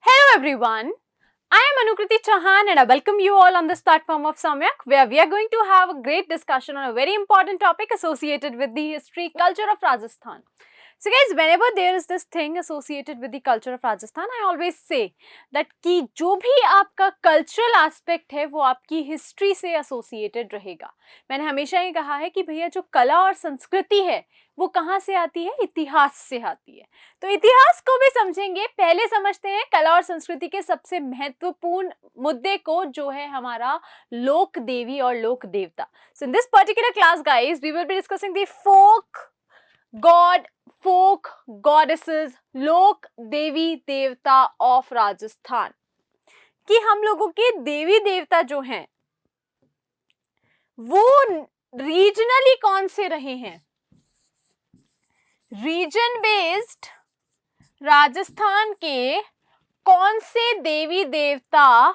Hello everyone, I am Anukriti Chauhan and I welcome you all on this platform of Samyak where we are going to have a great discussion on a very important topic associated with the history culture of Rajasthan. So guys, whenever there is this thing associated with the culture of Rajasthan, I always say that कि जो भी आपका cultural aspect है वो आपकी history से associated रहेगा. मैंने हमेशा ये कहा है कि भैया जो कला और संस्कृति है वो कहाँ से आती है? इतिहास से आती है. तो इतिहास को भी समझेंगे. पहले समझते हैं कला और संस्कृति के सबसे महत्वपूर्ण मुद्दे को जो है हमारा लोक देवी और लोक देवता. So in this particular class guys, we will be discussing the folk goddesses, लोक देवी देवता ऑफ राजस्थान. कि हम लोगों के देवी देवता जो हैं वो रीजनली कौन से रहे हैं. रीजन बेस्ड राजस्थान के कौन से देवी देवता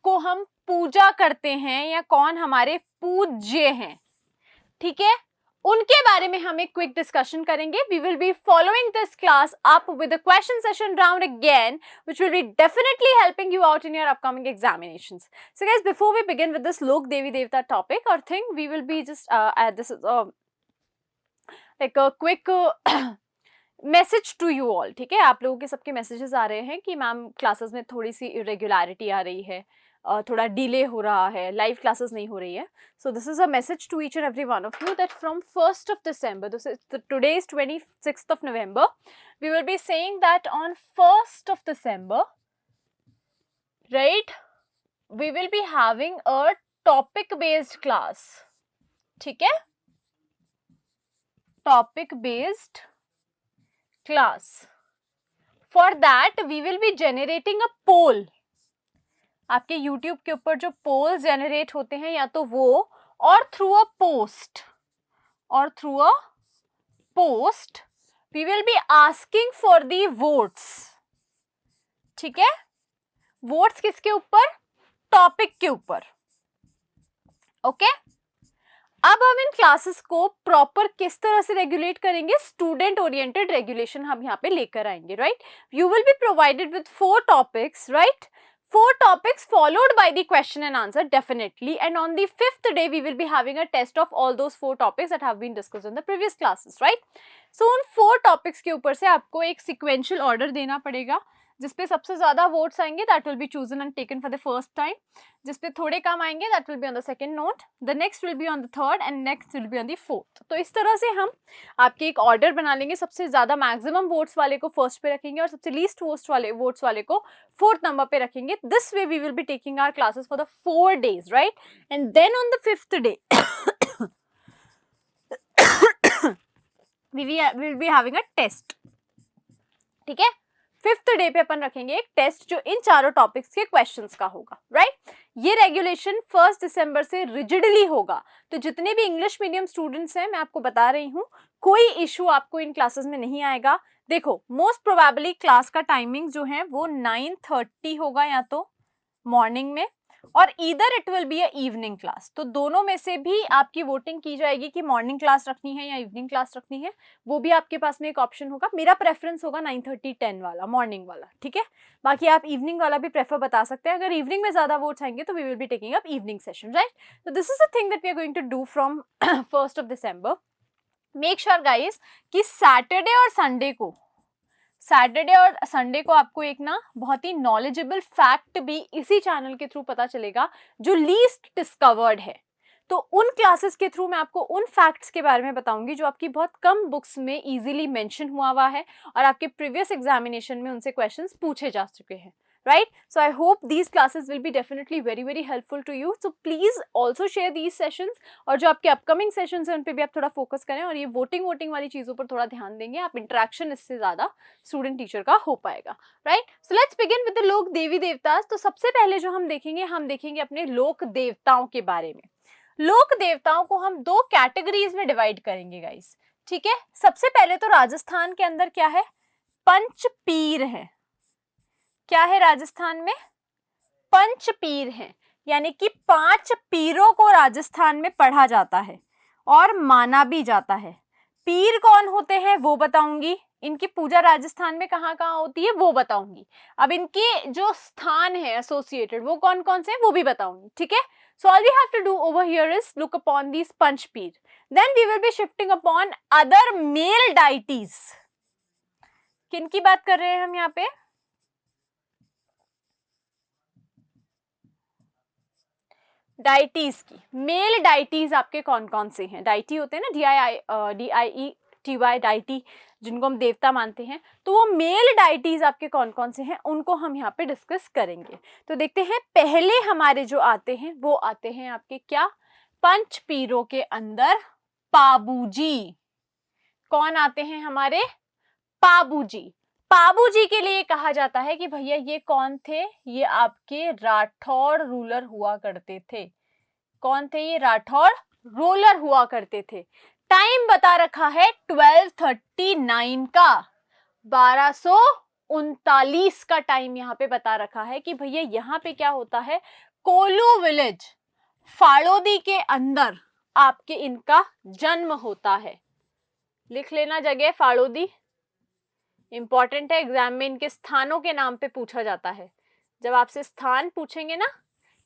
को हम पूजा करते हैं या कौन हमारे पूज्य हैं. ठीक है, उनके बारे में हम एक क्विक डिस्कशन करेंगे. We will be following this class up with a question session round again which will be definitely helping you out in your upcoming examinations. So guys, before we begin with this lok devi devta topic or thing, we will be just this is like a quick message to you all. ठीक है, आप लोगों के सबके messages आ रहे हैं कि ma'am classes में थोड़ी सी इरेगुलरिटी आ रही है, थोड़ा डिले हो रहा है, लाइव क्लासेस नहीं हो रही है. So this is a message to each and every one of you that from 1st of December, today is 26th of November, we will be saying that on 1st of December, right, we will be having a topic based class. ठीक है, topic based class. For that we will be generating a poll. आपके YouTube के ऊपर जो polls generate होते हैं या तो वो और through a post we will be asking for the votes. ठीक है, votes किसके ऊपर? टॉपिक के ऊपर. ओके, अब हम इन क्लासेस को प्रॉपर किस तरह से रेगुलेट करेंगे? स्टूडेंट ओरिएंटेड रेगुलेशन हम यहाँ पे लेकर आएंगे. Right, you will be provided with 4 topics. Right, 4 topics followed by the question and answer definitely, and on the 5th day we will be having a test of all those 4 topics that have been discussed in the previous classes. Right, so उन 4 topics के ऊपर से आपको एक sequential order देना पड़ेगा. जिसपे सबसे ज्यादा वोट्स आएंगे that will be chosen and taken for the first time. जिसपे थोड़े कम आएंगे that will be on the second note, the next will be on the third and next will be on the fourth. तो इस तरह से हम आपके एक ऑर्डर बना लेंगे. सबसे ज्यादा मैक्सिमम वोट्स वाले को फर्स्ट पे रखेंगे और सबसे लीस्ट वोट्स वाले को 4th नंबर पे रखेंगे. This way we will be taking our classes for the 4 days, right, and then on the 5th day we will be having a test. ठीक है, 5th डे पे अपन रखेंगे एक टेस्ट जो इन चारों टॉपिक्स के क्वेश्चंस का होगा. राइट, ये रेगुलेशन 1 दिसंबर से रिजिडली होगा. तो जितने भी इंग्लिश मीडियम स्टूडेंट्स हैं, मैं आपको बता रही हूँ, कोई इशू आपको इन क्लासेस में नहीं आएगा. देखो, मोस्ट प्रोबेबली क्लास का टाइमिंग जो है वो 9:30 होगा या तो मॉर्निंग में, और either it will be a evening class. तो दोनों में से भी आपकी वोटिंग की जाएगी कि मॉर्निंग क्लास रखनी है या इवनिंग क्लास रखनी है. वो भी आपके पास में एक ऑप्शन होगा. मेरा प्रेफरेंस होगा 9:30-10 वाला, मॉर्निंग वाला. ठीक है, बाकी आप इवनिंग वाला भी प्रेफर बता सकते हैं. अगर इवनिंग में ज्यादा वोट्स आएंगे तो we will be taking up evening session. Right, तो this is a thing that we are going to do from 1st of December. Make sure guys कि सैटरडे और संडे को आपको एक ना बहुत ही नॉलेजेबल फैक्ट भी इसी चैनल के थ्रू पता चलेगा जो लीस्ट डिस्कवर्ड है. तो उन क्लासेस के थ्रू मैं आपको उन फैक्ट्स के बारे में बताऊंगी जो आपकी बहुत कम बुक्स में इजीली मेंशन हुआ है और आपके प्रीवियस एग्जामिनेशन में उनसे क्वेश्चंस पूछे जा चुके हैं. Right, so I hope these classes will be definitely very helpful to you. So please also share these sessions. और जो आपके upcoming sessions हैं उन पे भी आप थोड़ा फोकस करें और ये वोटिंग वाली चीजों पर थोड़ा ध्यान देंगे. आप इंटरेक्शन इससे ज्यादा स्टूडेंट टीचर का हो पाएगा. Right, so let's begin with the लोक देवी देवता. तो सबसे पहले जो हम देखेंगे अपने लोक देवताओं के बारे में. लोक देवताओं को हम 2 कैटेगरीज में डिवाइड करेंगे गाइस. ठीक है, सबसे पहले तो राजस्थान के अंदर क्या है? पंचपीर है. क्या है राजस्थान में? पंचपीर है, यानी कि 5 पीरों को राजस्थान में पढ़ा जाता है और माना भी जाता है. पीर कौन होते हैं वो बताऊंगी इनकी पूजा राजस्थान में कहाँ कहाँ होती है वो बताऊंगी। अब इनके जो स्थान है एसोसिएटेड वो कौन कौन से हैं वो भी बताऊंगी, ठीक है। So all we have to do over here is look upon these Panchpir. Then we will be shifting upon other male deities. किन की बात कर रहे हैं हम यहाँ पे? डाइटीज की। मेल डाइटीज आपके कौन कौन से हैं? डाइटी होते हैं ना, DIETY डाइटी, जिनको हम देवता मानते हैं, तो वो मेल डाइटीज आपके कौन कौन से हैं उनको हम यहाँ पे डिस्कस करेंगे। तो देखते हैं, पहले हमारे जो आते हैं वो आते हैं आपके क्या, पंचपीरों के अंदर पाबूजी। कौन आते हैं हमारे? पाबूजी। पाबूजी के लिए कहा जाता है कि भैया ये कौन थे? ये आपके राठौड़ रूलर हुआ करते थे। कौन थे ये? राठौड़ रूलर हुआ करते थे। टाइम बता रखा है 1239 का, 1239 का टाइम यहाँ पे बता रखा है कि भैया यहाँ पे क्या होता है, कोलू विलेज फाड़ोदी के अंदर आपके इनका जन्म होता है। लिख लेना जगह फाड़ोदी, इंपॉर्टेंट है, एग्जाम में इनके स्थानों के नाम पे पूछा जाता है। जब आपसे स्थान पूछेंगे ना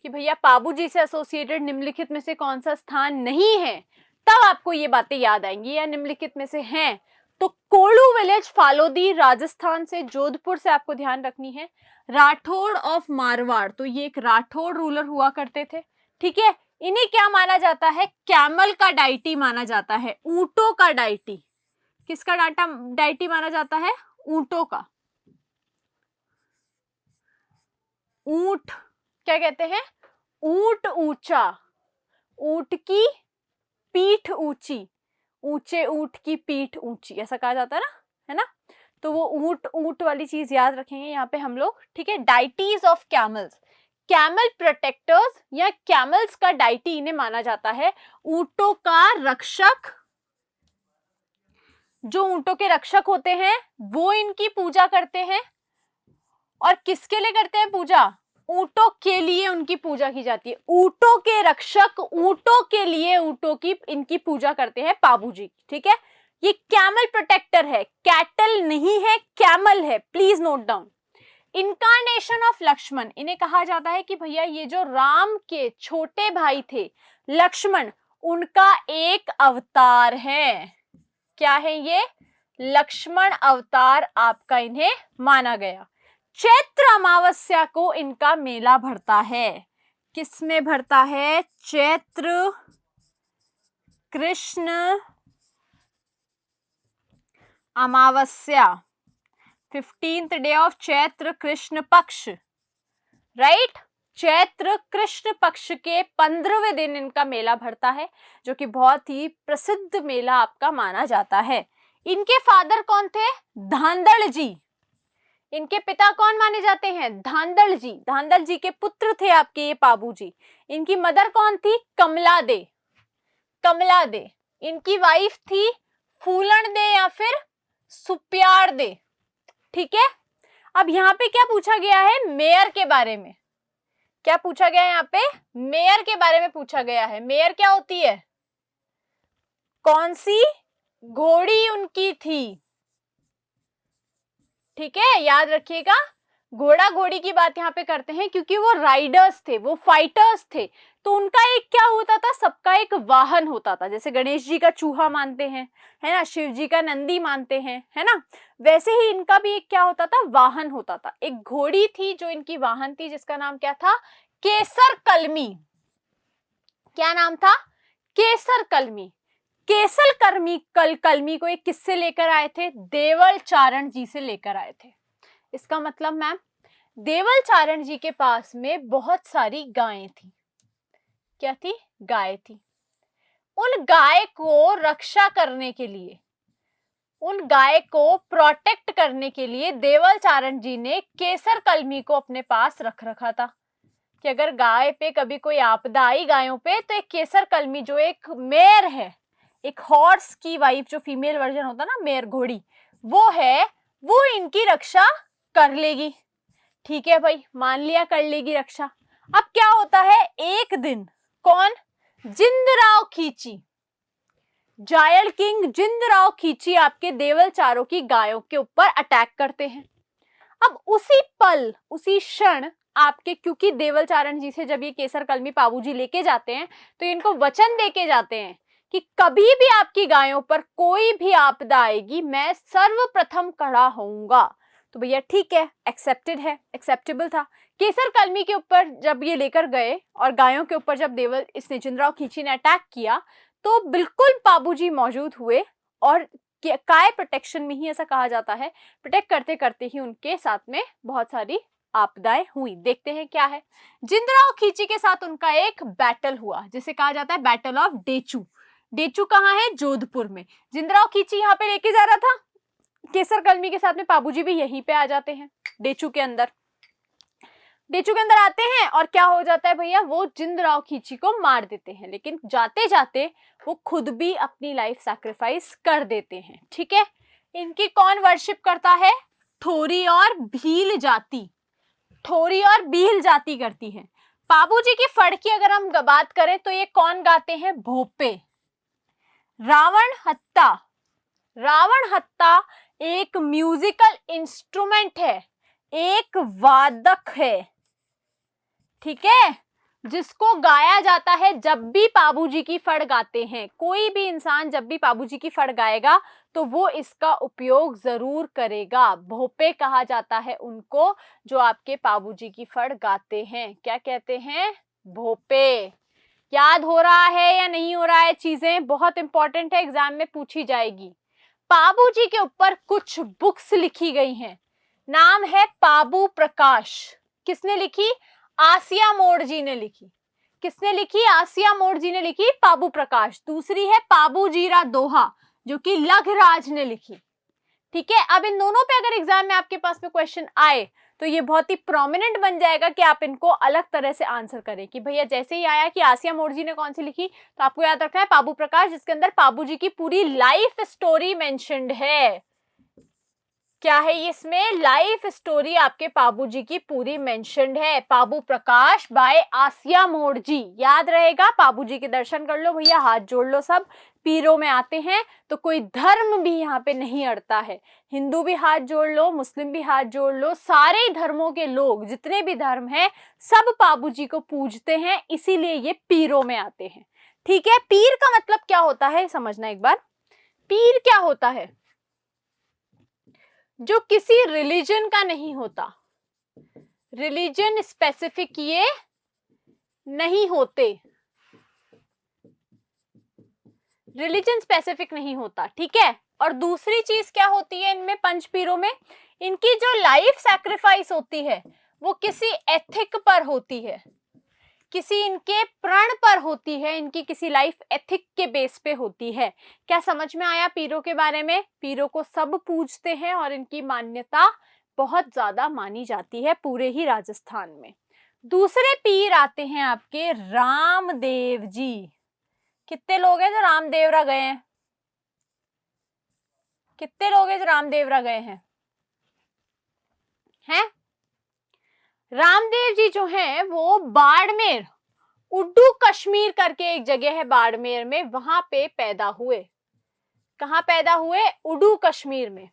कि भैया पाबूजी से एसोसिएटेड निम्नलिखित में से कौन सा स्थान नहीं है, तब आपको ये बातें याद आएंगी, या निम्नलिखित में से हैं तो कोलू विलेज फालोदी राजस्थान से, जोधपुर से आपको ध्यान रखनी है। राठौड़ ऑफ मारवाड़, तो ये एक राठौड़ रूलर हुआ करते थे, ठीक है। इन्हें क्या माना जाता है? कैमल का डाइटी माना जाता है, ऊंटों का डाइटी। किसका डाइटी माना जाता है? ऊंटों का। ऊंट क्या कहते हैं? ऊंट ऊंचा, ऊंट की पीठ ऊंची, ऊंचे ऊंट की पीठ ऊंची, ऐसा कहा जाता है ना। तो वो ऊंट ऊंट वाली चीज याद रखेंगे यहाँ पे हम लोग, ठीक है। Deities of camels, camel protectors या कैमल्स का डाइटी इन्हें माना जाता है। ऊंटों का रक्षक, जो ऊंटों के रक्षक होते हैं वो इनकी पूजा करते हैं। और किसके लिए करते हैं पूजा? ऊंटों के लिए उनकी पूजा की जाती है। ऊंटों के रक्षक, ऊंटों के लिए ऊंटों की इनकी पूजा करते हैं पाबूजी, ठीक है। ये कैमल प्रोटेक्टर है, कैटल नहीं है, कैमल है, please note down. Incarnation of Lakshman, इन्हें कहा जाता है कि भैया ये जो राम के छोटे भाई थे लक्ष्मण, उनका एक अवतार है। क्या है ये? लक्ष्मण अवतार आपका इन्हें माना गया। चैत्र अमावस्या को इनका मेला भरता है। किस में भरता है? चैत्र कृष्ण अमावस्या, 15th day of Chaitra Krishna पक्ष, राइट। चैत्र कृष्ण पक्ष के 15वें दिन इनका मेला भरता है, जो कि बहुत ही प्रसिद्ध मेला आपका माना जाता है। इनके फादर कौन थे? धांधड़ जी। इनके पिता कौन माने जाते हैं? धांधड़ जी। धांधड़ जी के पुत्र थे आपके ये पाबूजी। इनकी मदर कौन थी? कमला दे। कमला दे। इनकी वाइफ थी फूलन दे या फिर सुप्यार दे, ठीक है। अब यहाँ पे क्या पूछा गया है? मेयर के बारे में। क्या पूछा गया है यहाँ पे? मेयर के बारे में पूछा गया है। मेयर क्या होती है? कौन सी घोड़ी उनकी थी, ठीक है, याद रखिएगा। घोड़ा घोड़ी की बात यहाँ पे करते हैं क्योंकि वो राइडर्स थे, वो फाइटर्स थे, तो उनका एक क्या होता था? सबका एक वाहन होता था। जैसे गणेश जी का चूहा मानते हैं, है ना, शिव जी का नंदी मानते हैं, है ना, वैसे ही इनका भी एक क्या होता था? वाहन होता था। एक घोड़ी थी जो इनकी वाहन थी, जिसका नाम क्या था? केसर कलमी। क्या नाम था? केसर कलमी। केसर कलमी को एक किससे लेकर आए थे? देवल चारण जी से लेकर आए थे। इसका मतलब मैम, देवल चारण जी के पास में बहुत सारी गायें थी। क्या थी? गाय थी। उन गाय को रक्षा करने के लिए, उन गाय को प्रोटेक्ट करने के लिए देवल चारण जी ने केसर कलमी को अपने पास रख रखा था कि अगर गाय पे कभी कोई आपदा आई गायों पे, तो एक केसर कलमी जो एक मेयर है, एक हॉर्स की वाइफ जो फीमेल वर्जन होता ना, मेयर घोड़ी, वो है, वो इनकी रक्षा कर लेगी। ठीक है भाई, मान लिया कर लेगी रक्षा। अब क्या होता है? एक दिन कौन? जिंदराव खींची। जायल किंग जिंदराव खींची आपके देवल चारों की गायों के ऊपर अटैक करते हैं। अब उसी पल, उसी क्षण आपके, क्योंकि देवल चारण जी से जब ये केसर कलमी पाबूजी लेके जाते हैं तो इनको वचन देके जाते हैं कि कभी भी आपकी गायों पर कोई भी आपदा आएगी मैं सर्वप्रथम खड़ा होऊंगा। तो भैया ठीक है, एक्सेप्टेड है, एक्सेप्टेबल था। केसर कलमी के ऊपर जब ये लेकर गए और गायों के ऊपर जब देवल इस जिंदराव खींची ने अटैक किया तो बिल्कुल पाबूजी मौजूद हुए और काय प्रोटेक्शन में ही, ऐसा कहा जाता है, प्रोटेक्ट करते करते ही उनके साथ में बहुत सारी आपदाएं हुई। देखते हैं क्या है। जिंदराव खींची के साथ उनका एक बैटल हुआ जिसे कहा जाता है बैटल ऑफ डेचू। डेचू कहाँ है? जोधपुर में। जिंदराव खींची यहाँ पे लेके जा रहा था, केसर कलमी के साथ में पाबूजी भी यहीं पे आ जाते हैं डेचू के अंदर। डेचू के अंदर आते हैं और क्या हो जाता है भैया, वो जिंदराव खींची को मार देते हैं, लेकिन जाते जाते वो खुद भी अपनी लाइफ सैक्रिफाइस कर देते हैं। ठीक है, इनकी कौन वर्शिप करता है? ठोरी और भील जाति, ठोरी और भील जाति करती है। पाबूजी की फड़ की अगर हम बात करें तो ये कौन गाते हैं? भोपे। रावण हत्ता, रावण हत्ता एक म्यूजिकल इंस्ट्रूमेंट है, एक वादक है, ठीक है, जिसको गाया जाता है जब भी पाबूजी की फड़ गाते हैं। कोई भी इंसान जब भी पाबूजी की फड़ गाएगा तो वो इसका उपयोग जरूर करेगा। भोपे कहा जाता है उनको जो आपके पाबूजी की फड़ गाते हैं। क्या कहते हैं? भोपे। याद हो रहा है या नहीं हो रहा है? चीजें बहुत इंपॉर्टेंट है, एग्जाम में पूछी जाएगी। पाबूजी के ऊपर कुछ बुक्स लिखी गई हैं, नाम है पाबू प्रकाश। किसने लिखी? आसिया मोड़ जी ने लिखी। किसने लिखी? आसिया मोड़ जी ने लिखी, पाबू प्रकाश। दूसरी है पाबू जीरा दोहा जो कि लघराज ने लिखी। ठीक है, अब इन दोनों पे अगर एग्जाम में आपके पास में क्वेश्चन आए तो ये बहुत ही प्रोमिनेंट बन जाएगा कि आप इनको अलग तरह से आंसर करें कि भैया जैसे ही आया कि आसिया मोड़ जी ने कौन सी लिखी तो आपको याद रखना है पाबू प्रकाश, जिसके अंदर पाबू जी की पूरी लाइफ स्टोरी मेंशन्ड है। क्या है इसमें? लाइफ स्टोरी आपके पाबूजी की पूरी मेंशन्ड है। पाबू प्रकाश बाय आसिया मोड़ जी। याद रहेगा, पाबूजी के दर्शन कर लो भैया, हाथ जोड़ लो सब। पीरों में आते हैं तो कोई धर्म भी यहाँ पे नहीं अड़ता है। हिंदू भी हाथ जोड़ लो, मुस्लिम भी हाथ जोड़ लो, सारे धर्मों के लोग जितने भी धर्म हैं सब पाबूजी को पूजते हैं, इसीलिए ये पीरों में आते हैं। ठीक है, पीर का मतलब क्या होता है समझना एक बार। पीर क्या होता है? जो किसी रिलीजन का नहीं होता, रिलीजन स्पेसिफिक ये नहीं होते, रिलीजन स्पेसिफिक नहीं होता। ठीक है, और दूसरी चीज क्या होती है इनमें, पंचपीरों में, इनकी जो लाइफ सैक्रिफाइस होती है वो किसी एथिक पर होती है, किसी इनके प्रण पर होती है, इनकी किसी लाइफ एथिक के बेस पे होती है। क्या समझ में आया पीरों के बारे में? पीरों को सब पूजते हैं और इनकी मान्यता बहुत ज्यादा मानी जाती है पूरे ही राजस्थान में। दूसरे पीर आते हैं आपके रामदेव जी। कितने लोग हैं जो रामदेवरा गए हैं? कितने लोग हैं जो रामदेवरा गए हैं? हैं? रामदेव जी जो हैं वो बाड़मेर, उड्डू कश्मीर करके एक जगह है बाड़मेर में, वहां पे पैदा हुए। कहां पैदा हुए? उड्डू कश्मीर में।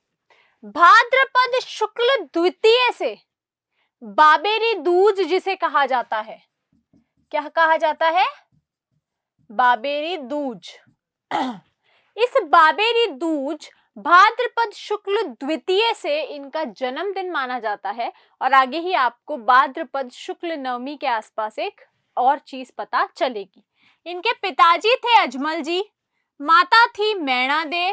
भाद्रपद शुक्ल द्वितीय से बाबेरी दूज जिसे कहा जाता है, क्या कहा जाता है? बाबेरी दूज। इस बाबेरी दूज भाद्रपद शुक्ल द्वितीय से इनका जन्मदिन माना जाता है। और आगे ही आपको भाद्रपद शुक्ल नवमी के आसपास एक और चीज पता चलेगी। इनके पिताजी थे अजमल जी, माता थी मैणा दे,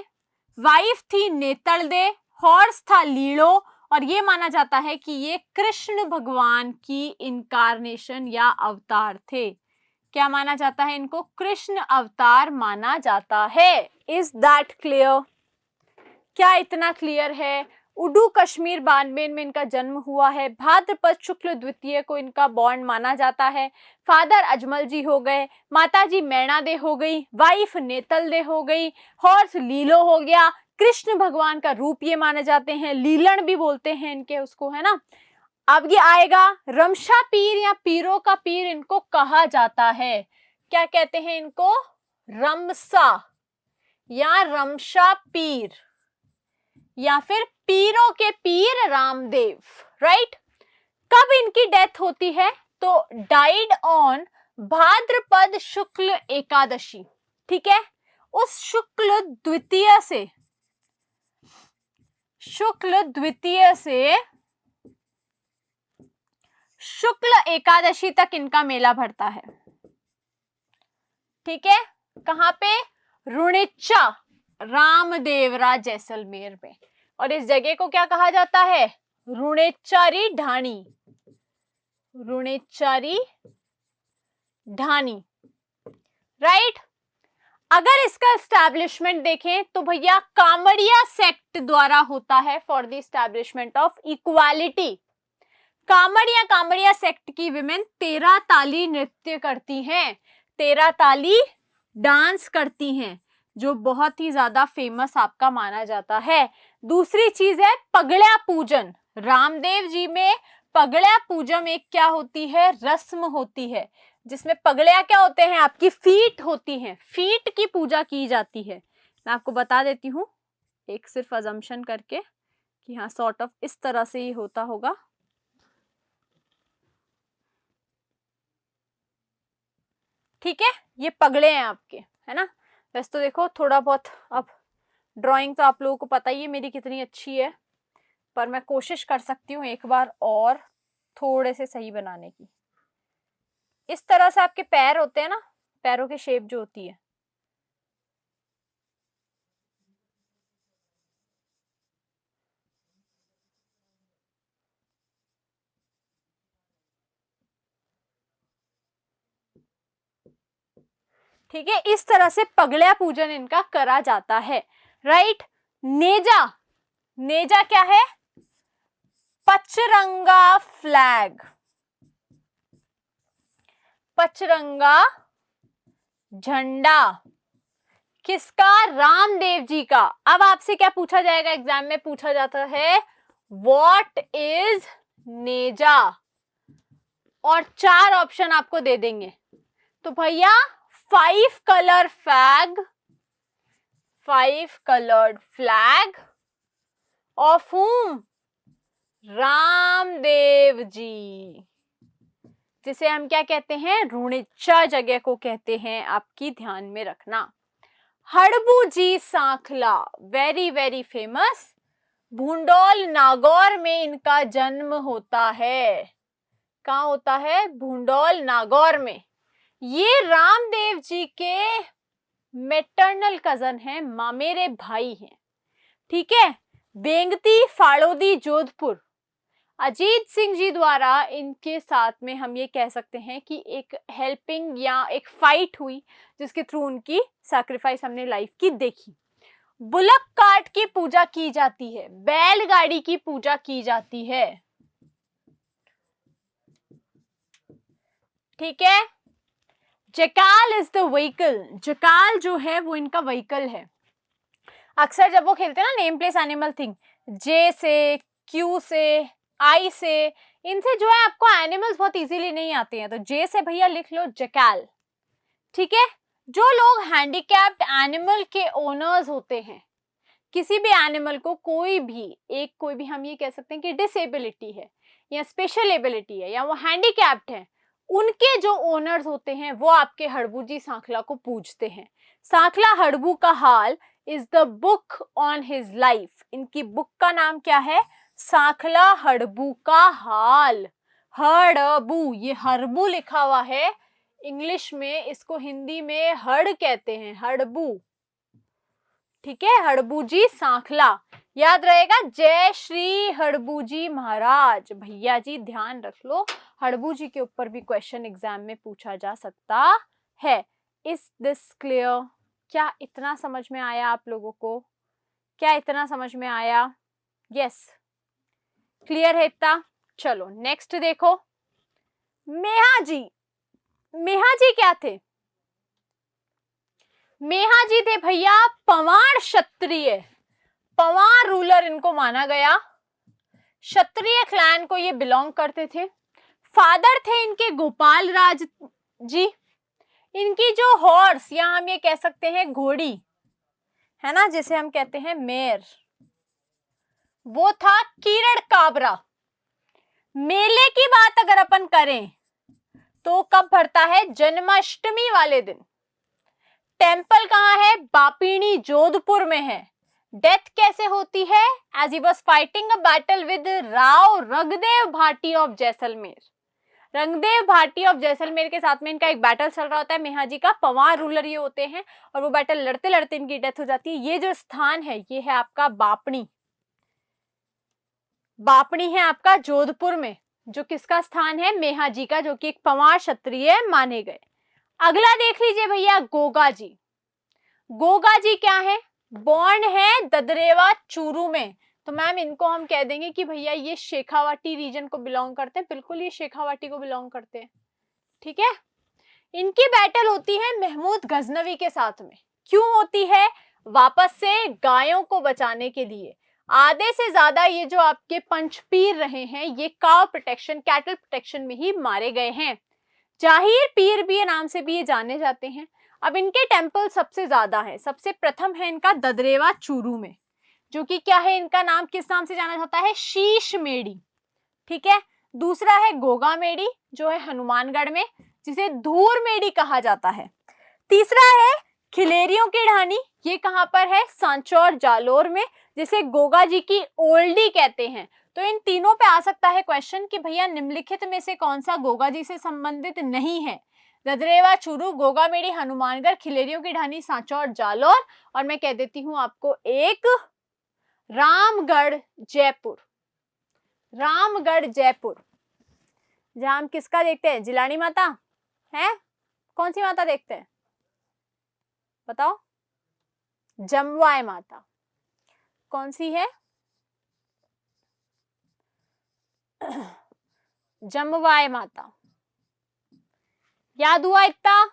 वाइफ थी नेतल दे, हॉर्स था लीड़ो, और ये माना जाता है कि ये कृष्ण भगवान की इनकारनेशन या अवतार थे। क्या माना जाता है इनको? कृष्ण अवतार माना जाता है। Is that clear? क्या इतना क्लियर है? उड्डू कश्मीर बाड़मेर में इनका जन्म हुआ है। भाद्रपद शुक्ल द्वितीय को इनका बॉर्न माना जाता है। फादर अजमल जी हो गए, माता जी मैणा दे हो गई, वाइफ नेतल दे हो गई, हॉर्स लीलो हो गया। कृष्ण भगवान का रूप ये माने जाते हैं, लीलन भी बोलते हैं इनके उसको, है ना। अब ये आएगा रमशा पीर या पीरों का पीर इनको कहा जाता है। क्या कहते हैं इनको? रमसा या रमशा पीर या फिर पीरों के पीर रामदेव, राइट। कब इनकी डेथ होती है? तो डाइड ऑन भाद्रपद शुक्ल एकादशी, ठीक है। उस शुक्ल द्वितीय से शुक्ल एकादशी तक इनका मेला भरता है, ठीक है। कहां पे? रुणिच्चा, रामदेवरा जैसलमेर में। और इस जगह को क्या कहा जाता है? रुणेचारी ढाणी, रुणेचारी ढाणी, राइट। अगर इसका एस्टैब्लिशमेंट देखें तो भैया कामड़िया सेक्ट द्वारा होता है for the establishment of equality. Kamadia sect की विमेन 13 ताली नृत्य करती हैं, 13 ताली डांस करती हैं, जो बहुत ही ज्यादा फेमस आपका माना जाता है। दूसरी चीज है पगड़ा पूजन। रामदेव जी में पगड़ा पूजन एक क्या होती है? रस्म होती है, जिसमें पगड़िया क्या होते हैं? आपकी फीट होती हैं, फीट की पूजा की जाती है। मैं आपको बता देती हूँ एक सिर्फ अजम्पशन करके कि हाँ सॉर्ट ऑफ इस तरह से ही होता होगा। ठीक है, ये पगड़े हैं आपके, है ना। वैसे तो देखो थोड़ा बहुत, अब ड्राइंग तो आप लोगों को पता ही है मेरी कितनी अच्छी है, पर मैं कोशिश कर सकती हूँ एक बार और थोड़े से सही बनाने की। इस तरह से आपके पैर होते हैं ना, पैरों की शेप जो होती है, ठीक है, इस तरह से पगड़ा पूजन इनका करा जाता है, राइट। नेजा, नेजा क्या है? पचरंगा फ्लैग, पचरंगा झंडा, किसका? रामदेव जी का। अब आपसे क्या पूछा जाएगा एग्जाम में? पूछा जाता है व्हाट इज नेजा, और 4 ऑप्शन आपको दे देंगे। तो भैया 5 colour flag, 5 coloured flag of whom? Ramdev ji, जिसे हम क्या कहते हैं? रुणिच्चा जगह को कहते हैं, आपकी ध्यान में रखना। Harbu ji Sankhla, very very famous, Bhundol Nagaur में इनका जन्म होता है। कहाँ होता है? भूंडोल नागौर में। ये रामदेव जी के मेटर्नल कजन हैं, मामेरे भाई हैं, ठीक है। बेंगती फाड़ोदी जोधपुर, अजीत सिंह जी द्वारा इनके साथ में हम ये कह सकते हैं कि एक हेल्पिंग या एक फाइट हुई, जिसके थ्रू उनकी सैक्रिफाइस हमने लाइफ की देखी। बुलक कार्ट की पूजा की जाती है, बैलगाड़ी की पूजा की जाती है, ठीक है। जकाल इज द व्हीकल, जकाल जो है वो इनका व्हीकल है। अक्सर जब वो खेलते हैं ना नेम प्लेस एनिमल थिंग, जे से, क्यू से, आई से, इनसे जो है आपको एनिमल्स बहुत इजीली नहीं आते हैं, तो जे से भैया लिख लो जकाल, ठीक है। जो लोग हैंडीकैप्ड एनिमल के ओनर्स होते हैं, किसी भी एनिमल को कोई भी हम ये कह सकते हैं कि डिसेबिलिटी है या स्पेशल एबिलिटी है या वो हैंडीकैप्ड है, उनके जो ओनर्स होते हैं वो आपके हड़बू जी सांखला को पूजते हैं। सांखला हड़बू का हाल is the book on his life. इनकी बुक का नाम क्या है? सांखला हड़बू का हाल। हड़बू, ये हड़बू लिखा हुआ है इंग्लिश में, इसको हिंदी में हड़ कहते हैं, हड़बू, ठीक है। हड़बू जी सांखला, याद रहेगा, जय श्री हड़बू जी महाराज। भैया जी ध्यान रख लो, हड़बू जी के ऊपर भी क्वेश्चन एग्जाम में पूछा जा सकता है। Is this clear? क्या इतना समझ में आया आप लोगों को? क्या इतना समझ में आया? यस, क्लियर है इतना? चलो नेक्स्ट देखो, मेहा जी। मेहा जी क्या थे? मेहा जी थे भैया पवार क्षत्रिय, पवार रूलर इनको माना गया, क्षत्रिय क्लैन को ये बिलोंग करते थे। फादर थे इनके गोपाल राज जी। इनकी जो हॉर्स या हम ये कह सकते हैं घोड़ी, है ना, जिसे हम कहते हैं मेर, वो था कीरड़ काबरा। मेले की बात अगर अपन करें तो कब भरता है? जन्माष्टमी वाले दिन। टेम्पल कहाँ है? बापीणी जोधपुर में है। डेथ कैसे होती है? As he was fighting a battle with Rao Rangdev Bhati of Jaisalmer. Rangdev Bhati of Jaisalmer के साथ में इनका एक बैटल चल रहा होता है। मेहाजी का पवार रूलर ये होते हैं और वो बैटल लड़ते लड़ते इनकी डेथ हो जाती है। ये जो स्थान है ये है आपका बापणी। बापणी है आपका जोधपुर में, जो किसका स्थान है? मेहाजी का, जो कि एक पवार क्षत्रिय माने गए। अगला देख लीजिए भैया, गोगा जी। गोगा जी क्या है? बॉर्न है ददरेवा चूरू में। तो मैम इनको हम कह देंगे कि भैया ये शेखावाटी रीजन को बिलोंग करते हैं। बिल्कुल ये शेखावाटी को बिलोंग करते हैं, ठीक है। इनकी बैटल होती है महमूद गजनवी के साथ में। क्यों होती है? वापस से गायों को बचाने के लिए। आधे से ज्यादा ये जो आपके पंचपीर रहे हैं ये काव प्रोटेक्शन, कैटल प्रोटेक्शन में ही मारे गए हैं। जाहिर पीर भी नाम से भी ये जाने जाते हैं। अब इनके टेम्पल सबसे ज्यादा है। सबसे प्रथम है इनका ददरेवा चूरू में, जो कि क्या है? इनका नाम किस नाम से जाना जाता है? शीश मेड़ी, ठीक है। दूसरा है गोगा मेड़ी, जो है हनुमानगढ़ में, जिसे धूर मेड़ी कहा जाता है। तीसरा है खिलेरियों की ढानी, ये कहां पर है? सांचौर जालोर में, जिसे गोगा जी की ओल्डी कहते हैं। तो इन तीनों पे आ सकता है क्वेश्चन कि भैया निम्नलिखित में से कौन सा गोगा जी से संबंधित नहीं है? ददरेवा चूरू, गोगा मेड़ी, हनुमानगढ़, खिलेरियों की ढानी, सांचौर जालोर, और मैं कह देती हूं आपको एक रामगढ़ जयपुर। रामगढ़ जयपुर, जहां हम किसका देखते हैं? जिलानी माता है। कौन सी माता देखते हैं बताओ? जमवाय माता। कौन सी है? जमवाय माता। याद हुआ इतना?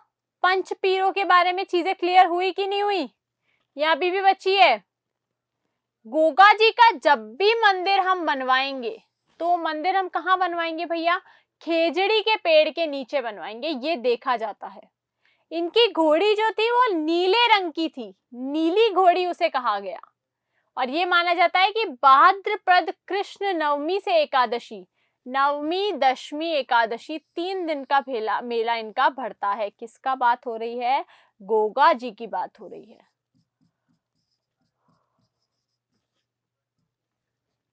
पंच पीरों के बारे में चीजें क्लियर हुई कि नहीं हुई? या अभी भी बची है? गोगा जी का जब भी मंदिर हम बनवाएंगे तो मंदिर हम कहाँ बनवाएंगे भैया? खेजड़ी के पेड़ के नीचे बनवाएंगे, ये देखा जाता है। इनकी घोड़ी जो थी वो नीले रंग की थी, नीली घोड़ी उसे कहा गया। और ये माना जाता है कि भाद्रपद कृष्ण नवमी से एकादशी, नवमी दशमी एकादशी 3 दिन का मेला इनका भरता है। किसका बात हो रही है? गोगा जी की बात हो रही है।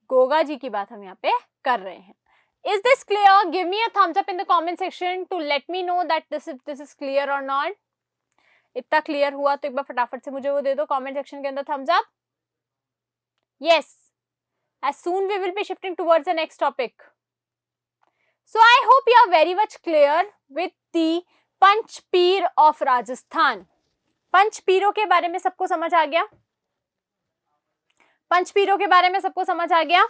गोगा जी की बात हम यहाँ पे कर रहे हैं। Is this clear? Give me a thumbs up in the comment section to let me know that this is clear or not. इतना क्लियर हुआ तो एक बार फटाफट से मुझे वो दे दो कमेंट सेक्शन के अंदर thumbs up. Yes. As soon we will be shifting towards the next topic. So I hope you are very much clear with the Panchpir of Rajasthan. पंचपीरों के बारे में सबको समझ आ गया? पंचपीरों के बारे में सबको समझ आ गया?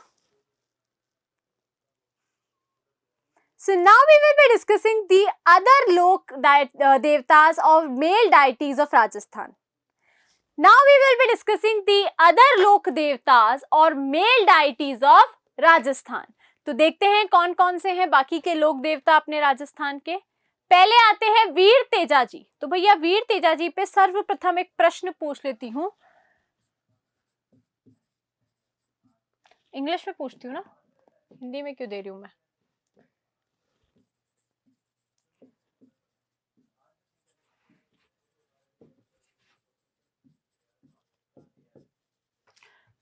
So now we will be discussing the other lok devtas of male deities of Rajasthan. Now we will be discussing the other lok devtas और male deities of Rajasthan. तो देखते हैं कौन कौन से हैं बाकी के लोक देवता अपने राजस्थान के। पहले आते हैं वीर तेजा जी। तो भैया वीर तेजा जी पे सर्वप्रथम एक प्रश्न पूछ लेती हूँ। इंग्लिश में पूछती हूँ ना, हिंदी में क्यों दे रही हूँ मैं?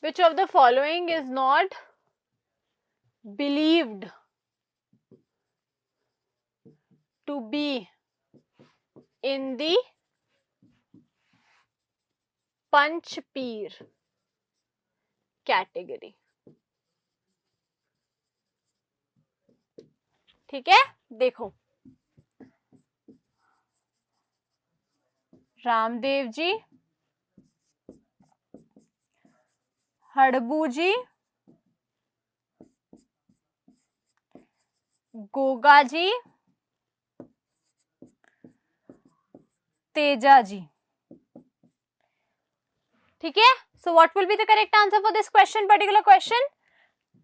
Which of the following is not believed to be in the Panchpir category? ठीक है, देखो रामदेव जी, हड़बू जी, गोगा जी, तेजा जी। ठीक है, so what will be the correct answer for this question, particular question?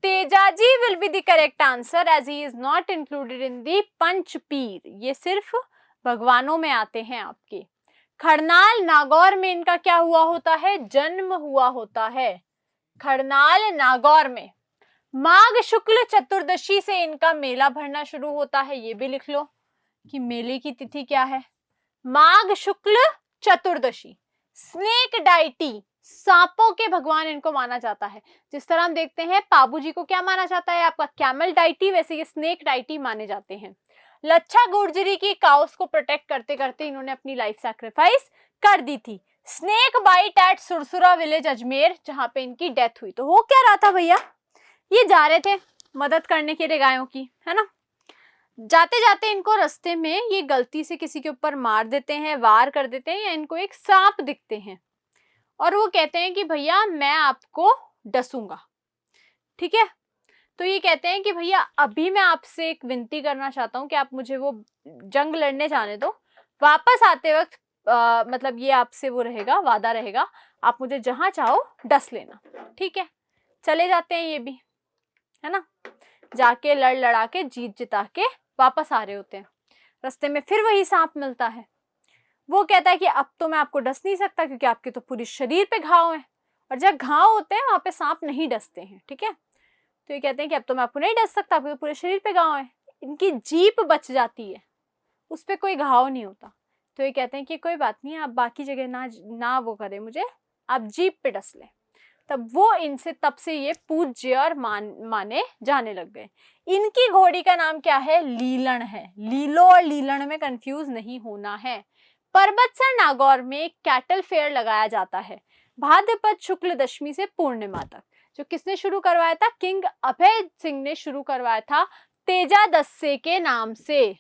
Teja ji will be the correct answer as he is not included in the Panchpir. ये सिर्फ भगवानों में आते हैं आपके। खरनाल नागौर में इनका क्या हुआ होता है? जन्म हुआ होता है, खरनाल नागौर में। माघ शुक्ल चतुर्दशी से इनका मेला भरना शुरू होता है, ये भी लिख लो कि मेले की तिथि क्या है? माघ शुक्ल चतुर्दशी। स्नेक डाइटी, सांपों के भगवान इनको माना जाता है। जिस तरह हम देखते हैं पाबू जी को क्या माना जाता है आपका? कैमल डाइटी, वैसे ये स्नेक डाइटी माने जाते हैं। लच्छा गुर्जरी की काउस को प्रोटेक्ट करते करते इन्होंने अपनी लाइफ सैक्रिफाइस कर दी थी। Snake bite eight सुरसुरा village Ajmer, जहां पे इनकी डेथ हुई। तो हो क्या रहा था भैया? ये जा रहे थे मदद करने के लिए गायों की, है ना। जाते जाते इनको रास्ते में ये गलती से किसी के ऊपर मार देते हैं, वार कर देते हैं, या इनको एक सांप दिखते हैं और वो कहते हैं कि भैया मैं आपको डसूंगा, ठीक है। तो ये कहते हैं कि भैया अभी मैं आपसे एक विनती करना चाहता हूँ कि आप मुझे वो जंग लड़ने जाने दो, वापस आते वक्त मतलब ये आपसे वो रहेगा, वादा रहेगा, आप मुझे जहां चाहो डस लेना, ठीक है। चले जाते हैं ये भी, है ना। जाके लड़ लड़ा के जीत जिता के वापस आ रहे होते हैं। रास्ते में फिर वही सांप मिलता है। वो कहता है कि अब तो मैं आपको डस नहीं सकता क्योंकि आपके तो पूरे शरीर पे घाव है, और जब घाव होते हैं वहां पे सांप नहीं डसते हैं, ठीक है। तो ये कहते हैं कि अब तो मैं आपको नहीं डस सकता, आपके तो पूरे शरीर पे घाव है। इनकी जीभ बच जाती है, उस पर कोई घाव नहीं होता। तो ये कहते हैं कि कोई बात नहीं, आप बाकी जगह ना वो करें मुझे, आप जीभ पे डस ले। तब वो इनसे तब से ये पूज्य और माने जाने लग गए। इनकी घोड़ी का नाम क्या है? लीलन है। लीलो और लीलन में कंफ्यूज नहीं होना है। परबतसर नागौर में एक कैटल फेयर लगाया जाता है भाद्रपद शुक्ल दशमी से पूर्णिमा तक। जो किसने शुरू करवाया था? किंग अभय सिंह ने शुरू करवाया था, तेजा दस्से के नाम से।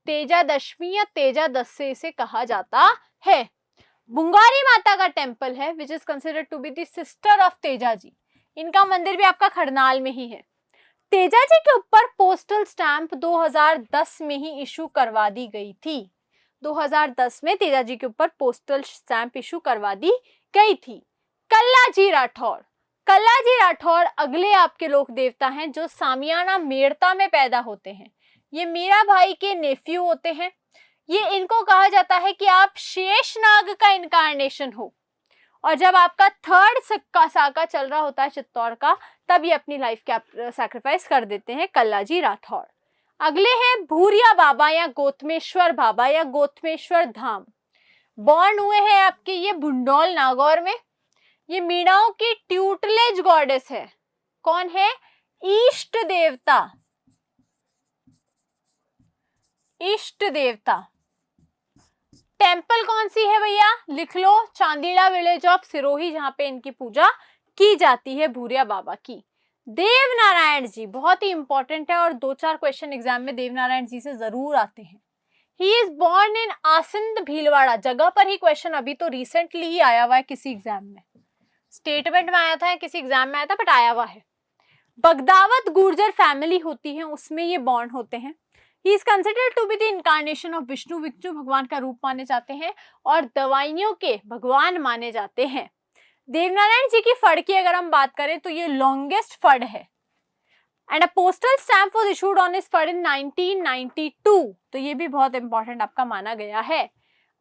तेजा दशमी या तेजा दस्से इसे कहा जाता है। बुंगारी माता का टेम्पल है which is considered to be the sister of Teja ji. इनका मंदिर भी आपका खरनाल में ही है। तेजा जी के ऊपर पोस्टल स्टैंप 2010 में ही इशू करवा दी गई थी। 2010 में तेजा जी के ऊपर पोस्टल स्टैंप इशू करवा दी गई थी। कल्लाजी राठौर, कल्लाजी राठौर अगले आपके लोक देवता हैं जो सामियाना मेड़ता में पैदा होते हैं। ये मीरा भाई के नेफ्यू होते हैं। ये इनको कहा जाता है कि आप शेषनाग का इनकारनेशन हो, और जब आपका थर्ड साका चल रहा होता है चित्तौड़ का, तब ये अपनी लाइफ का सैक्रिफाइस कर देते हैं कल्लाजी राठौर। अगले हैं भूरिया बाबा या गोतमेश्वर बाबा या गोतमेश्वर धाम। बॉर्न हुए हैं आपके ये भुंडौल नागौर में। ये मीणाओं की ट्यूटलेज गॉडेस है। कौन है? इष्ट देवता, इष्ट देवता। टेंपल कौन सी है भैया? लिख लो, चांदीड़ा विलेज ऑफ सिरोही, जहां पे इनकी पूजा की जाती है भूरिया बाबा की। देव नारायण जी बहुत ही इंपॉर्टेंट है और 2-4 क्वेश्चन एग्जाम में देव नारायण जी से जरूर आते हैं। He is born in Asind Bhilwara, जगह पर ही क्वेश्चन अभी तो रिसेंटली ही आया हुआ है किसी एग्जाम में, स्टेटमेंट में आया था या किसी एग्जाम में आया था, बट आया हुआ है। बगदावत गुर्जर फैमिली होती है, उसमें ये बॉर्न होते हैं। He is considered to be the incarnation of Vishnu. Vishnu भगवान का रूप माने जाते हैं और दवाइयों के भगवान माने जाते हैं। देवनारायण जी की फड़ की अगर हम बात करें तो ये लॉन्गेस्ट फड़ है, and a postal stamp was issued on his फड़ इन 1992। तो ये भी बहुत इंपॉर्टेंट आपका माना गया है।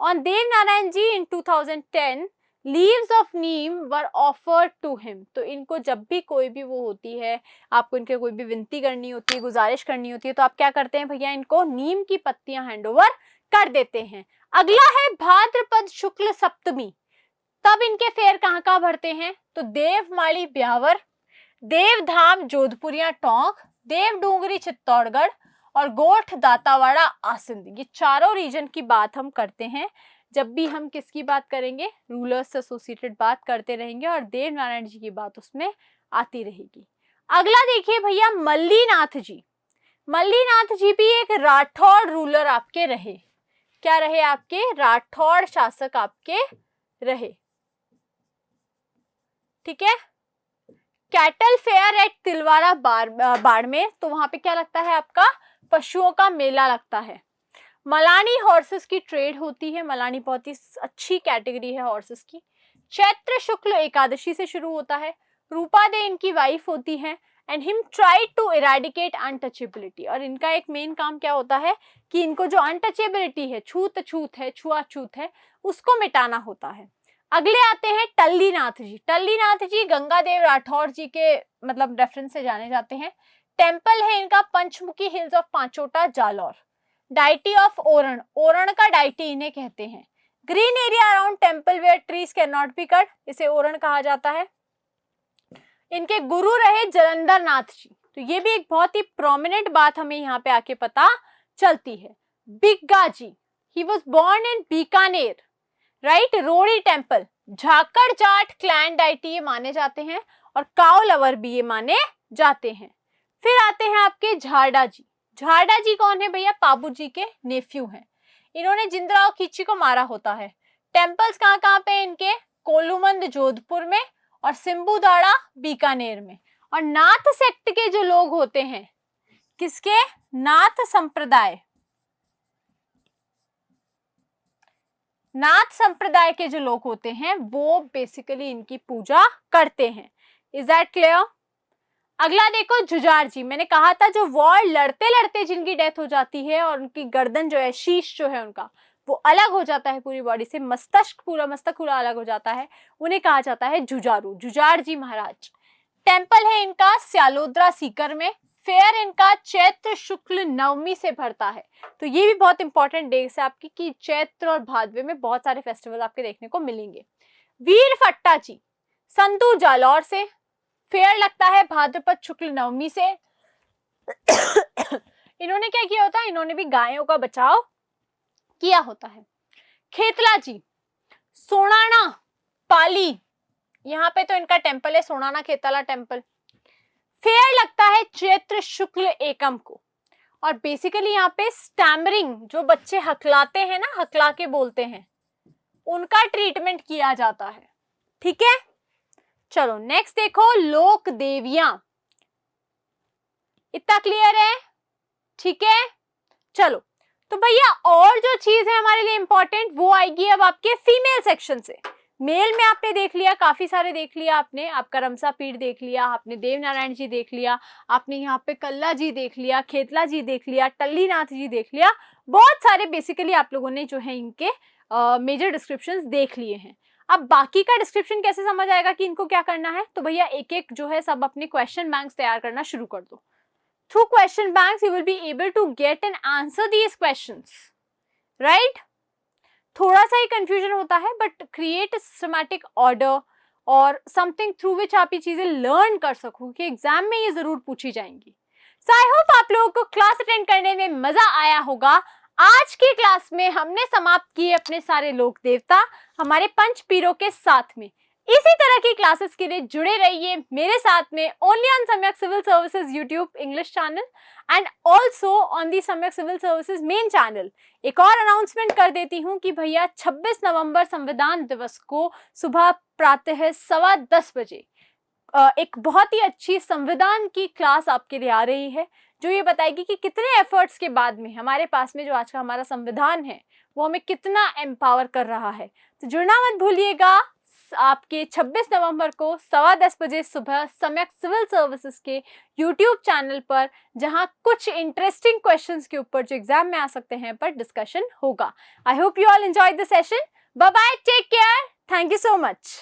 On Devnarayan ji in 2010 leaves of neem were offered to him. तो इनको जब भी कोई भी वो होती है, आपको इनके कोई भी विनती करनी होती है, गुजारिश करनी होती है, तो आप क्या करते हैं भैया? इनको नीम की पत्तियां हैंड ओवर कर देते हैं। अगला है भाद्रपद शुक्ल सप्तमी। तब इनके फेयर कहाँ कहाँ भरते हैं? तो देवमाली ब्यावर, देवधाम जोधपुरिया टोंक, देव डूंगरी चित्तौड़गढ़ और गोठ दातावाड़ा आसिंद। ये चारों रीजन की बात हम करते हैं जब भी हम किसकी बात करेंगे? रूलर्स से एसोसिएटेड बात करते रहेंगे और देव नारायण जी की बात उसमें आती रहेगी। अगला देखिए भैया मल्लीनाथ जी। मल्लीनाथ जी भी एक राठौड़ रूलर आपके रहे। क्या रहे आपके? राठौड़ शासक आपके रहे, ठीक है। Cattle fair eight Tilwara Barmer, तो वहां पे क्या लगता है आपका? पशुओं का मेला लगता है। मलानी हॉर्सेस की ट्रेड होती है। मलानी बहुत ही अच्छी कैटेगरी है हॉर्सेस की। चैत्र शुक्ल एकादशी से शुरू होता है। रूपा दे इनकी वाइफ होती है and him tried to eradicate untouchability. और इनका एक मेन काम क्या होता है कि इनको जो अनटचेबिलिटी है, छूत है, छुआछूत है, उसको मिटाना होता है. अगले आते हैं टल्लीनाथ जी. टल्लीनाथ जी गंगादेव राठौर जी के मतलब रेफरेंस से जाने जाते हैं. टेम्पल है इनका Panchmukhi hills of Panchota Jalore. Deity of Oran, Oran का डाइटी इन्हें कहते हैं. Green area around temple where trees can not be cut, इसे ओरण कहा जाता है. इनके गुरु रहे जलंधर नाथ जी. तो ये भी एक बहुत ही प्रोमिनेंट बात हमें यहाँ पे आके पता चलती है. Bigga ji, he was born in Bikaner, right. Rodi temple, Jhakad Jat clan deity ये माने जाते हैं और काउ लवर भी ये माने जाते हैं. फिर आते हैं आपके झारडा जी. झारडा जी कौन है भैया? पाबू जी के नेफ्यू हैं. इन्होंने जिंदराव खींची को मारा होता है. टेम्पल्स कहाँ कहाँ पे इनके? कोलूमंद जोधपुर में और सिंबुदाड़ा बीकानेर में. और नाथ सेक्ट के जो लोग होते हैं, किसके? नाथ संप्रदाय, नाथ संप्रदाय के जो लोग होते हैं वो बेसिकली इनकी पूजा करते हैं. Is that clear? अगला देखो जुझार जी. मैंने कहा था जो वॉर लड़ते लड़ते जिनकी डेथ हो जाती है और उनकी गर्दन जो है, शीश जो है उनका, वो अलग हो जाता है पूरी बॉडी से, मस्तक पूरा अलग हो जाता है, उन्हें कहा जाता है जुझारू. जुझार जी महाराज. टेम्पल है इनका स्यालोद्रा सीकर में. फेयर इनका चैत्र शुक्ल नवमी से भरता है. तो ये भी बहुत इंपॉर्टेंट डेज है आपकी कि चैत्र और भादवे में बहुत सारे फेस्टिवल आपके देखने को मिलेंगे. वीर फट्टा जी संतू जालौर से. फेयर लगता है भाद्रपद शुक्ल नवमी से. इन्होंने क्या किया होता है? इन्होंने भी गायों का बचाव किया होता है. खेतला जी सोनाना पाली, यहाँ पे तो इनका टेम्पल है सोनाना खेतला टेम्पल. फेयर लगता है चैत्र शुक्ल एकम को. और बेसिकली यहाँ पे स्टैमरिंग, जो बच्चे हकलाते हैं ना, हकला के बोलते हैं, उनका ट्रीटमेंट किया जाता है. ठीक है, चलो नेक्स्ट देखो लोक देवियां. इतना क्लियर है? ठीक है, चलो तो भैया और जो चीज है हमारे लिए इंपॉर्टेंट वो आएगी अब आपके फीमेल सेक्शन से. मेल में आपने देख लिया, काफी सारे देख लिया आपने. आपका रमसा पीर देख लिया आपने, देव नारायण जी देख लिया आपने, यहाँ पे कल्ला जी देख लिया, खेतला जी देख लिया, टल्लीनाथ जी देख लिया. बहुत सारे बेसिकली आप लोगों ने जो है इनके मेजर डिस्क्रिप्शंस देख लिए हैं. अब बाकी का डिस्क्रिप्शन कैसे समझ आएगा कि इनको क्या करना है? तो भैया एक एक जो है सब अपने क्वेश्चन बैंक्स तैयार करना शुरू कर दो. Through question banks you will be able to get and answer these questions, right. थोड़ा सा ही कंफ्यूजन होता है बट क्रिएट सिस्टमैटिक ऑर्डर और समथिंग थ्रू विच आप ये चीजें लर्न कर सको कि एग्जाम में ये जरूर पूछी जाएंगी. सो आई होप आप लोगों को क्लास अटेंड करने में मजा आया होगा. आज की क्लास में हमने समाप्त किए अपने सारे लोक देवता हमारे पंच पीरों के साथ में. इसी तरह की क्लासेस के लिए जुड़े रहिए मेरे साथ में only on Samyak civil services YouTube English channel and also on the Samyak civil services main channel. एक और अनाउंसमेंट कर देती हूँ कि भैया 26 नवंबर संविधान दिवस को सुबह प्रातः 10:15 बजे एक बहुत ही अच्छी संविधान की क्लास आपके लिए आ रही है जो ये बताएगी कि कितने एफर्ट्स के बाद में हमारे पास में जो आज का हमारा संविधान है वो हमें कितना एम्पावर कर रहा है. तो जुड़ना मत भूलिएगा आपके 26 नवंबर को 10:15 बजे सुबह सम्यक सिविल सर्विसेज के YouTube चैनल पर, जहां कुछ इंटरेस्टिंग क्वेश्चंस के ऊपर जो एग्जाम में आ सकते हैं पर डिस्कशन होगा. I hope you all enjoyed the session. Bye bye, take care, thank you so much.